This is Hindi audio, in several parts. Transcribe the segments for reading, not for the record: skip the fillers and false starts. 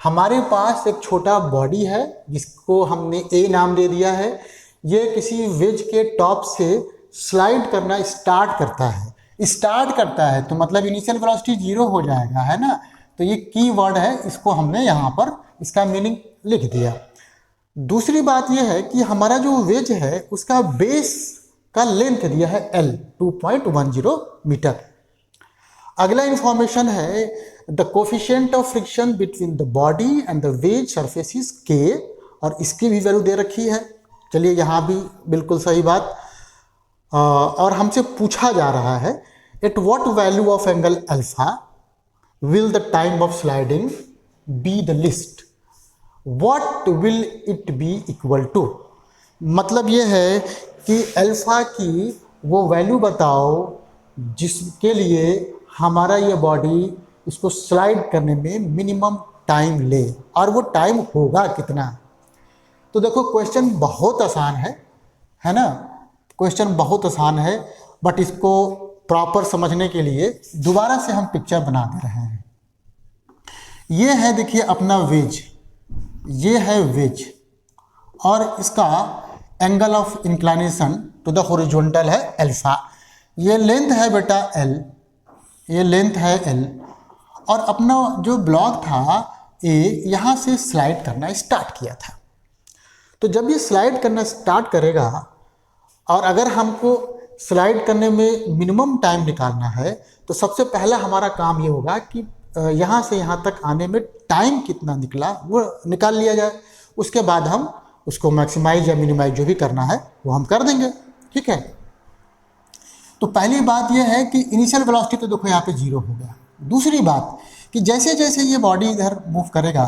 हमारे पास एक छोटा बॉडी है जिसको हमने ए नाम दे दिया है। ये किसी वेज के टॉप से स्लाइड करना स्टार्ट करता है तो मतलब इनिशियल वेलोसिटी 0 हो जाएगा, है ना। तो ये की वर्ड है, इसको हमने यहाँ पर इसका मीनिंग लिख दिया। दूसरी बात यह है कि हमारा जो वेज है उसका बेस का लेंथ दिया है L 2.10 मीटर। अगला इंफॉर्मेशन है the coefficient of friction between the body and the ways surface is K, और इसकी भी वैल्यू दे रखी है। चलिए यहाँ भी बिल्कुल सही बात। और हमसे पूछा जा रहा है at what value of angle alpha will the time of sliding be the list, what will it be equal to. मतलब ये है कि अल्फा की वो वैल्यू बताओ जिसके लिए हमारा ये बॉडी इसको स्लाइड करने में मिनिमम टाइम ले, और वो टाइम होगा कितना। तो देखो क्वेश्चन बहुत आसान है ना। क्वेश्चन बहुत आसान है, बट इसको प्रॉपर समझने के लिए दोबारा से हम पिक्चर बना दे रहे हैं। ये है देखिए अपना वेज, ये है वेज, और इसका angle of inclination to the horizontal है अल्फा। ये लेंथ है बेटा L, ये लेंथ है L, और अपना जो ब्लॉक था A यहाँ से स्लाइड करना स्टार्ट किया था। तो जब ये स्लाइड करना स्टार्ट करेगा, और अगर हमको स्लाइड करने में मिनिमम टाइम निकालना है, तो सबसे पहला हमारा काम ये होगा कि यहाँ से यहाँ तक आने में टाइम कितना निकला वो निकाल लिया जाए। उसके बाद हम उसको मैक्सिमाइज या मिनिमाइज जो भी करना है वो हम कर देंगे, ठीक है। तो पहली बात यह है कि इनिशियल वेलोसिटी तो देखो यहाँ पे 0 हो गया। दूसरी बात कि जैसे जैसे ये बॉडी इधर मूव करेगा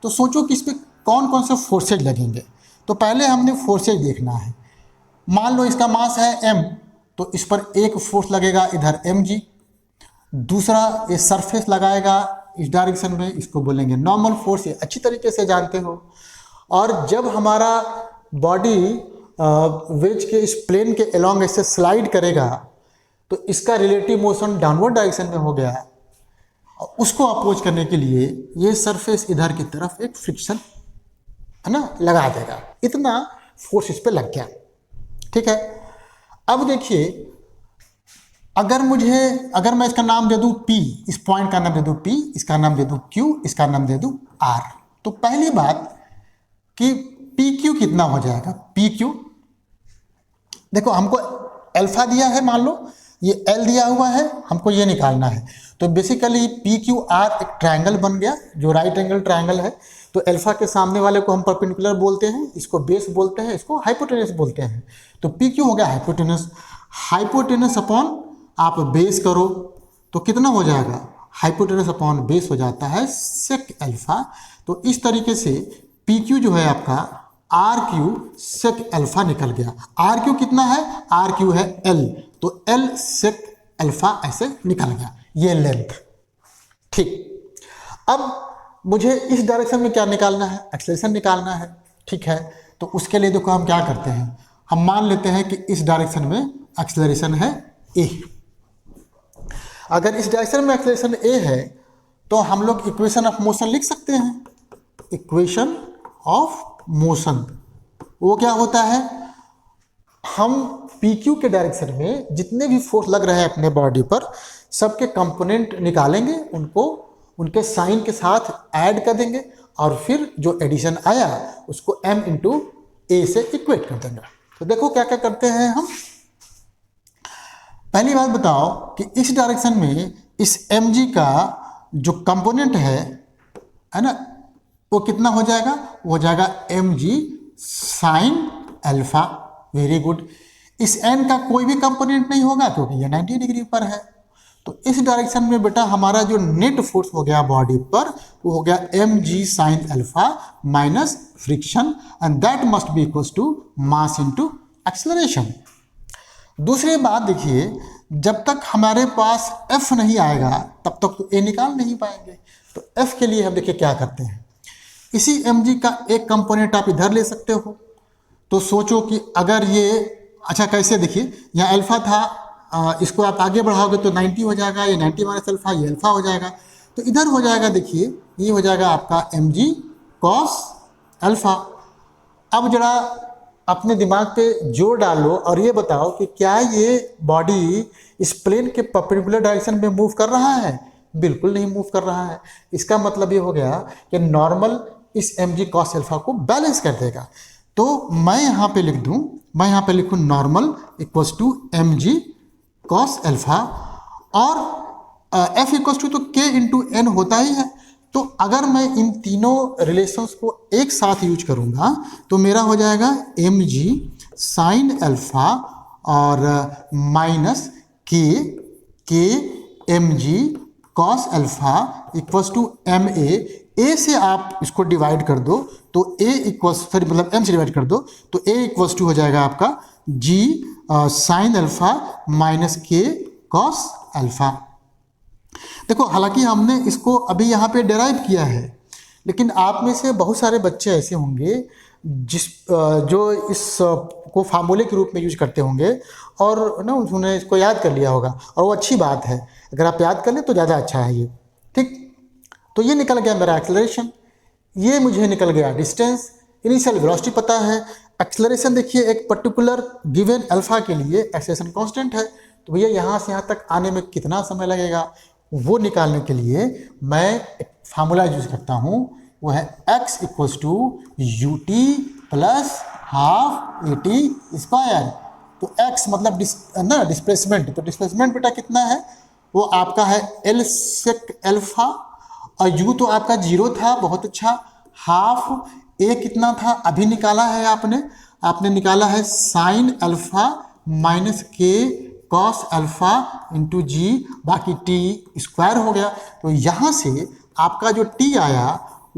तो सोचो कि इस पर कौन कौन से फोर्सेज लगेंगे। तो पहले हमने फोर्सेज देखना है। मान लो इसका मास है m, तो इस पर एक फोर्स लगेगा इधर mg, दूसरा ये सरफेस लगाएगा इस डायरेक्शन में, इसको बोलेंगे नॉर्मल फोर्स, ये अच्छी तरीके से जानते हो। और जब हमारा बॉडी वेज के इस प्लेन के अलोंग ऐसे स्लाइड करेगा तो इसका रिलेटिव मोशन डाउनवर्ड डायरेक्शन में हो गया, और उसको अप्रोच करने के लिए ये सरफेस इधर की तरफ एक फ्रिक्शन है ना लगा देगा। इतना फोर्स इस पे लग गया, ठीक है। अब देखिए अगर मैं इसका नाम दे दूं P, इस पॉइंट का नाम दे दूं P, इसका नाम दे दूं Q, इसका नाम दे दूं R, तो पहली बात कि PQ कितना हो जाएगा। PQ देखो हमको अल्फा दिया है, मान लो ये L दिया हुआ है, हमको ये निकालना है। तो बेसिकली PQR एक ट्रायंगल बन गया जो राइट एंगल ट्रायंगल है। तो अल्फा के सामने वाले को हम परपेंडिकुलर बोलते हैं, इसको बेस बोलते हैं, इसको हाइपोटेनस बोलते हैं। तो PQ हो गया हाइपोटेनस, हाइपोटेनस अपॉन आप बेस करो तो कितना हो जाएगा, हाइपोटेनस अपॉन बेस हो जाता है सेक अल्फा। तो इस तरीके से PQ जो है आपका RQ सेक अल्फा निकल गया। RQ कितना है, RQ है L, तो L सेक अल्फा ऐसे निकल गया, ये लेंथ, ठीक। अब मुझे इस डायरेक्शन में क्या निकालना है, एक्सेलरेशन निकालना है, ठीक है। तो उसके लिए देखो हम क्या करते हैं, हम मान लेते हैं कि इस डायरेक्शन में एक्सेलरेशन है A। अगर इस डायरेक्शन में एक्सेलरेशन A है तो हम लोग इक्वेशन ऑफ मोशन लिख सकते हैं। इक्वेशन ऑफ मोशन वो क्या होता है, हम PQ के डायरेक्शन में जितने भी फोर्स लग रहे हैं अपने बॉडी पर सबके कंपोनेंट निकालेंगे, उनको उनके साइन के साथ ऐड कर देंगे, और फिर जो एडिशन आया उसको m इंटू A से इक्वेट कर देंगे। तो देखो क्या क्या करते हैं हम। पहली बात बताओ कि इस डायरेक्शन में इस mg का जो कंपोनेंट है ना, वो कितना हो जाएगा, वो हो जाएगा mg sine alpha. Very good. इस n का कोई भी कंपोनेंट नहीं होगा क्योंकि ये 90 डिग्री पर है। तो इस डायरेक्शन में बेटा हमारा जो नेट फोर्स हो गया बॉडी पर वो हो गया mg sine alpha minus friction, and that must be equals to mass into acceleration. दूसरी बात देखिए, जब तक हमारे पास F नहीं आएगा तब तक तो A निकाल नहीं पाएंगे। तो F के लिए हम देखिए क्या करते हैं, इसी mg का एक कंपोनेंट आप इधर ले सकते हो। तो सोचो कि अगर ये अच्छा कैसे, देखिए यहाँ अल्फा था, इसको आप आगे बढ़ाओगे तो 90 हो जाएगा, ये 90 माइनस अल्फा, ये अल्फा हो जाएगा। तो इधर हो जाएगा, देखिए ये हो जाएगा आपका mg cos अल्फा। अब जरा अपने दिमाग पे जोर डालो और ये बताओ कि क्या ये बॉडी इस प्लेन के परपेंडिकुलर डायरेक्शन में मूव कर रहा है? बिल्कुल नहीं मूव कर रहा है। इसका मतलब ये हो गया कि नॉर्मल इस mg cos अल्फा को बैलेंस कर देगा। तो मैं यहाँ पे लिख दूँ, मैं यहाँ पे लिखूँ normal equals to mg cos alpha, और f इक्वल्स टू तो k इंटू एन होता ही है। तो अगर मैं इन तीनों रिलेशंस को एक साथ यूज करूँगा तो मेरा हो जाएगा mg साइन अल्फा और माइनस के mg cos alpha equals to a से आप इसको डिवाइड कर दो तो a इक्वल्स सॉरी मतलब m से डिवाइड कर दो तो a इक्वल्स टू हो जाएगा आपका g साइन अल्फा माइनस के cos अल्फा। देखो हालांकि हमने इसको अभी यहाँ पे डेराइव किया है, लेकिन आप में से बहुत सारे बच्चे ऐसे होंगे जो इस को फार्मूले के रूप में यूज करते होंगे और ना उन्होंने इसको याद कर लिया होगा, और वो अच्छी बात है। अगर आप याद कर लें तो ज़्यादा अच्छा है ये, ठीक। तो ये निकल गया मेरा एक्सेलरेशन, ये मुझे निकल गया डिस्टेंस, इनिशियल वेलोसिटी पता है, एक्सेलरेशन देखिए एक पर्टिकुलर गिवन अल्फा के लिए एक्सेलरेशन कांस्टेंट है। तो भैया यहाँ से यहाँ तक आने में कितना समय लगेगा वो निकालने के लिए मैं एक फार्मूला यूज करता हूँ, वो है x equals to u t plus half a t square. तो x मतलब डिस्प्लेसमेंट, तो डिस्प्लेसमेंट बेटा कितना है, वो आपका है एल सेक अल्फा, और u तो आपका 0 था, बहुत अच्छा। हाफ a कितना था अभी निकाला है आपने निकाला है साइन अल्फा माइनस के कॉस अल्फा इंटू जी, बाकी टी स्क्वायर हो गया। तो यहाँ से आपका जो टी आया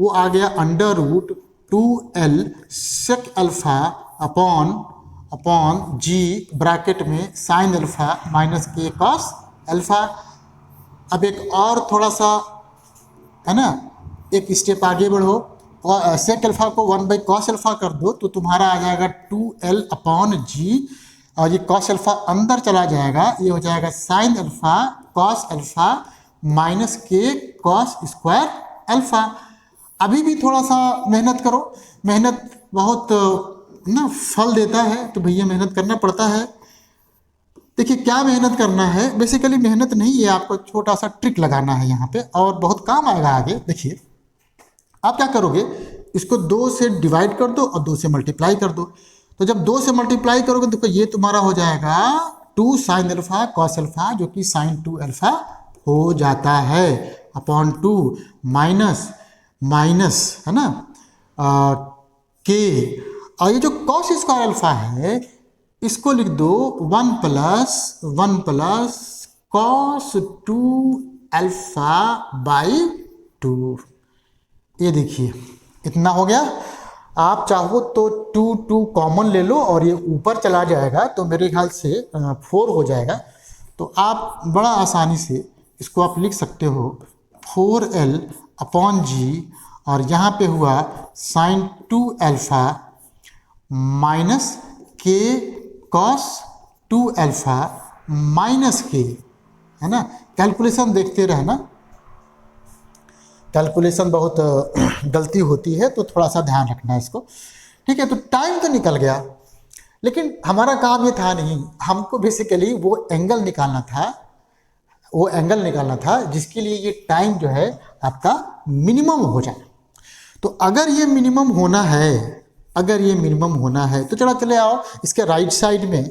वो आ गया under root 2l sec alpha upon g bracket में साइन अल्फा माइनस के कॉस अल्फा। अब एक और थोड़ा सा है ना, एक स्टेप आगे बढ़ो, और सेक अल्फा को 1/cos अल्फा कर दो तो तुम्हारा आ जाएगा 2l अपॉन जी, और ये cos अल्फा अंदर चला जाएगा, ये हो जाएगा sine alpha cos alpha minus के cos स्क्वायर अल्फा। अभी भी थोड़ा सा मेहनत करो, मेहनत बहुत ना फल देता है, तो भैया मेहनत करना पड़ता है। देखिए क्या मेहनत करना है, बेसिकली मेहनत नहीं है, आपको छोटा सा ट्रिक लगाना है यहाँ पे और बहुत काम आएगा आगे। देखिए आप क्या करोगे, इसको 2 से डिवाइड कर दो और 2 से मल्टीप्लाई कर दो। तो जब 2 से मल्टीप्लाई करोगे देखो ये तुम्हारा हो जाएगा 2 साइन अल्फा कॉस अल्फा, जो कि साइन 2 अल्फा हो जाता है, अपॉन 2 माइनस है ना के, और ये जो कॉस स्क्वायर अल्फा है इसको लिख दो 1 प्लस कॉस 2 अल्फा बाई 2। ये देखिए इतना हो गया। आप चाहो तो 2 कॉमन ले लो और ये ऊपर चला जाएगा तो मेरे ख्याल से 4 हो जाएगा। तो आप बड़ा आसानी से इसको आप लिख सकते हो 4l अपॉन जी, और यहाँ पे हुआ साइन 2 अल्फा माइनस के कॉस 2 अल्फा माइनस के, है ना। कैलकुलेशन देखते रहना, कैलकुलेशन बहुत गलती होती है तो थोड़ा सा ध्यान रखना है इसको, ठीक है। तो टाइम तो निकल गया, लेकिन हमारा काम ये था नहीं, हमको बेसिकली वो एंगल निकालना था जिसके लिए ये टाइम जो है आपका मिनिमम हो जाए। तो अगर ये मिनिमम होना है तो चले आओ इसके राइट साइड में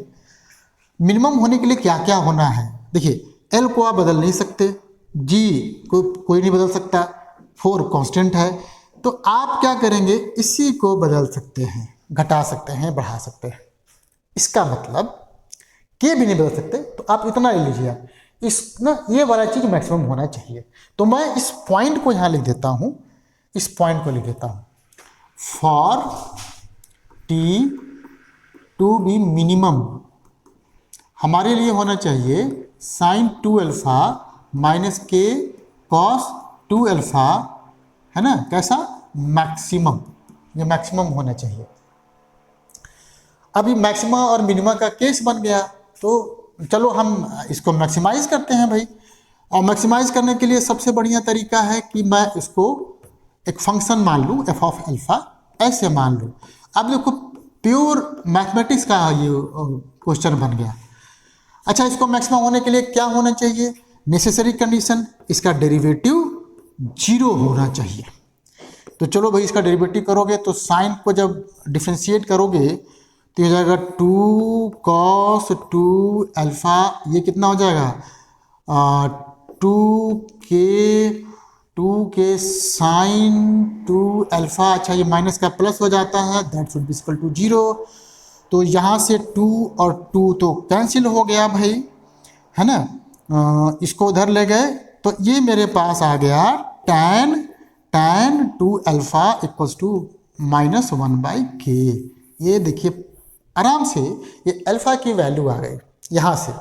मिनिमम होने के लिए क्या क्या होना है। देखिए एल को आप बदल नहीं सकते, जी को कोई नहीं बदल सकता, 4 कांस्टेंट है, तो आप क्या करेंगे इसी को बदल सकते हैं, घटा सकते हैं, बढ़ा सकते हैं। इसका मतलब के भी नहीं बदल सकते, तो आप इतना ले लीजिए, इस ना ये वाला चीज़ मैक्सिमम होना चाहिए। तो मैं इस पॉइंट को यहाँ लिख देता हूँ, इस पॉइंट को लिख देता हूँ, for t to be minimum हमारे लिए होना चाहिए साइन 2 अल्फा माइनस के कॉस 2 अल्फा, है ना, कैसा मैक्सिमम, ये मैक्सिमम होना चाहिए। अभी मैक्सिमा और मिनिमा का केस बन गया, तो चलो हम इसको मैक्सिमाइज करते हैं भाई। और मैक्सिमाइज करने के लिए सबसे बढ़िया तरीका है कि मैं इसको एक फंक्शन मान लूँ एफ ऑफ अल्फा, ऐसे मान लूँ। अब देखो प्योर मैथमेटिक्स का ये क्वेश्चन बन गया। अच्छा, इसको मैक्सिमम होने के लिए क्या होना चाहिए? नेसेसरी कंडीशन, इसका डेरिवेटिव 0 होना चाहिए। तो चलो भाई, इसका डेरिवेटिव करोगे तो साइन को जब डिफ्रेंशिएट करोगे तो ये हो जाएगा 2 cos 2 अल्फा, ये कितना हो जाएगा 2 के साइन 2 अल्फा। अच्छा, ये माइनस का प्लस हो जाता है, that should be equal to 0। तो यहाँ से 2 और 2 तो कैंसिल हो गया भाई, है ना। इसको उधर ले गए तो ये मेरे पास आ गया tan 2 alpha equals to -1/k। ये देखिए आराम से ये अल्फा की वैल्यू आ गई यहाँ से।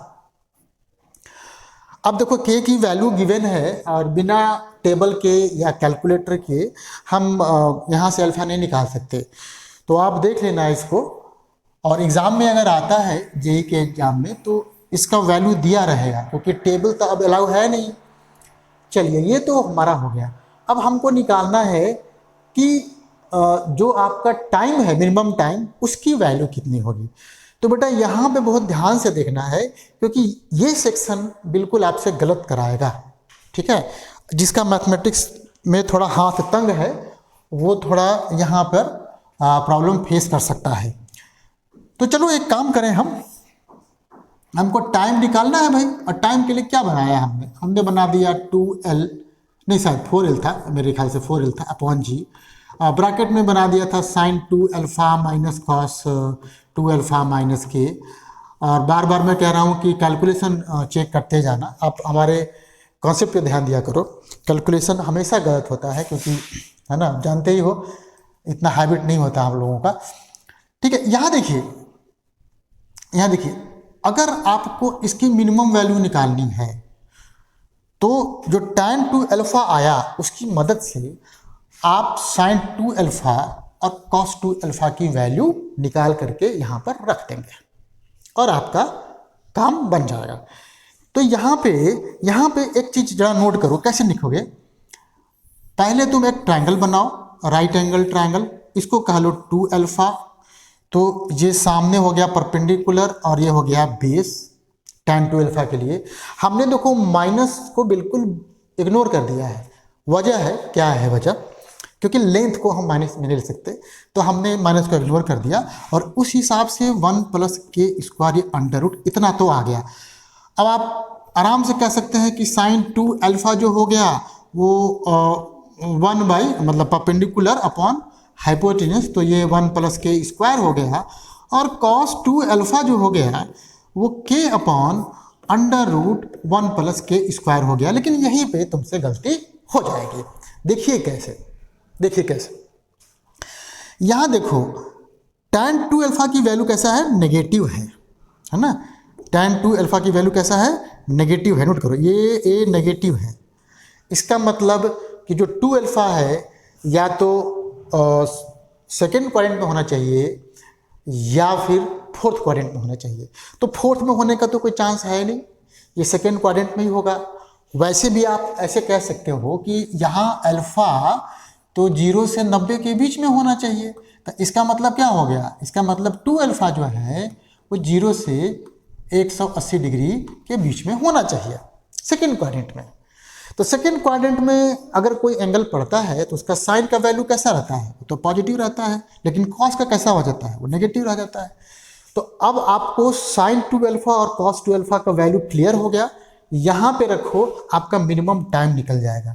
अब देखो k की वैल्यू गिवन है और बिना टेबल के या कैलकुलेटर के हम यहाँ से अल्फा नहीं निकाल सकते। तो आप देख लेना इसको, और एग्ज़ाम में अगर आता है जेई के एग्ज़ाम में तो इसका वैल्यू दिया रहेगा, क्योंकि टेबल तो अब अलाउ है नहीं। चलिए, ये तो हमारा हो गया। अब हमको निकालना है कि जो आपका टाइम है, मिनिमम टाइम, उसकी वैल्यू कितनी होगी। तो बेटा यहाँ पे बहुत ध्यान से देखना है, क्योंकि ये सेक्शन बिल्कुल आपसे गलत कराएगा, ठीक है। जिसका मैथमेटिक्स में थोड़ा हाथ तंग है वो थोड़ा यहाँ पर प्रॉब्लम फेस कर सकता है। तो चलो एक काम करें, हमको टाइम निकालना है भाई। और टाइम के लिए क्या बनाया हमने बना दिया 2l, नहीं शायद 4l था, मेरे ख्याल से 4l था, अपॉन जी। ब्रैकेट में बना दिया था sine 2 alpha minus cos 2 alpha minus k. और बार बार मैं कह रहा हूँ कि कैलकुलेशन चेक करते जाना, आप हमारे कॉन्सेप्ट पे ध्यान दिया करो। कैलकुलेशन हमेशा गलत होता है, क्योंकि है ना, जानते ही हो इतना हैबिट नहीं होता हम लोगों का, ठीक है। यहाँ देखिए, अगर आपको इसकी मिनिमम वैल्यू निकालनी है तो जो tan 2 अल्फा आया उसकी मदद से आप sin 2 अल्फा और cos 2 अल्फा की वैल्यू निकाल करके यहाँ पर रख देंगे और आपका काम बन जाएगा। तो यहाँ पे एक चीज़ जरा नोट करो, कैसे लिखोगे। पहले तुम एक ट्रायंगल बनाओ, राइट एंगल ट्रायंगल, इसको कह लो 2 अल्फा। तो ये सामने हो गया परपेंडिकुलर और ये हो गया बेस tan 2 अल्फा के लिए। हमने देखो माइनस को बिल्कुल इग्नोर कर दिया है। वजह है, क्या है वजह? क्योंकि लेंथ को हम माइनस में नहीं ले सकते, तो हमने माइनस को इग्नोर कर दिया और उस हिसाब से 1 + k² ये अंडर रूट इतना तो आ गया। अब आप आराम से कह सकते हैं कि sin 2 अल्फा जो हो गया वो 1 मतलब परपेंडिकुलर अपॉन हाइपोटेन्यूज, तो ये 1 + k² हो गया। और cos 2 अल्फा जो हो गया वो k upon under root 1 + k² हो गया। लेकिन यहीं पे तुमसे गलती हो जाएगी। देखिए कैसे, यहाँ देखो tan 2 अल्फा की वैल्यू कैसा है, नेगेटिव है ना। tan 2 अल्फा की वैल्यू कैसा है, नेगेटिव है। नोट करो, ये ए नेगेटिव है। इसका मतलब कि जो 2 अल्फा है या तो सेकेंड क्वाड्रेंट में होना चाहिए या फिर फोर्थ क्वाड्रेंट में होना चाहिए। तो फोर्थ में होने का तो कोई चांस है नहीं, ये सेकेंड क्वाड्रेंट में ही होगा। वैसे भी आप ऐसे कह सकते हो कि यहाँ अल्फा तो 0 से 90 के बीच में होना चाहिए। तो इसका मतलब क्या हो गया, इसका मतलब 2 अल्फा जो है वो 0 से 180 डिग्री के बीच में होना चाहिए सेकेंड क्वाड्रेंट में। तो सेकेंड क्वाड्रेंट में अगर कोई एंगल पड़ता है तो उसका साइन का वैल्यू कैसा रहता है, तो पॉजिटिव रहता है। लेकिन कॉस का कैसा हो जाता है, वो नेगेटिव रह जाता है। तो अब आपको sin 2 अल्फा और cos 2 अल्फा का वैल्यू क्लियर हो गया। यहाँ पे रखो, आपका मिनिमम टाइम निकल जाएगा।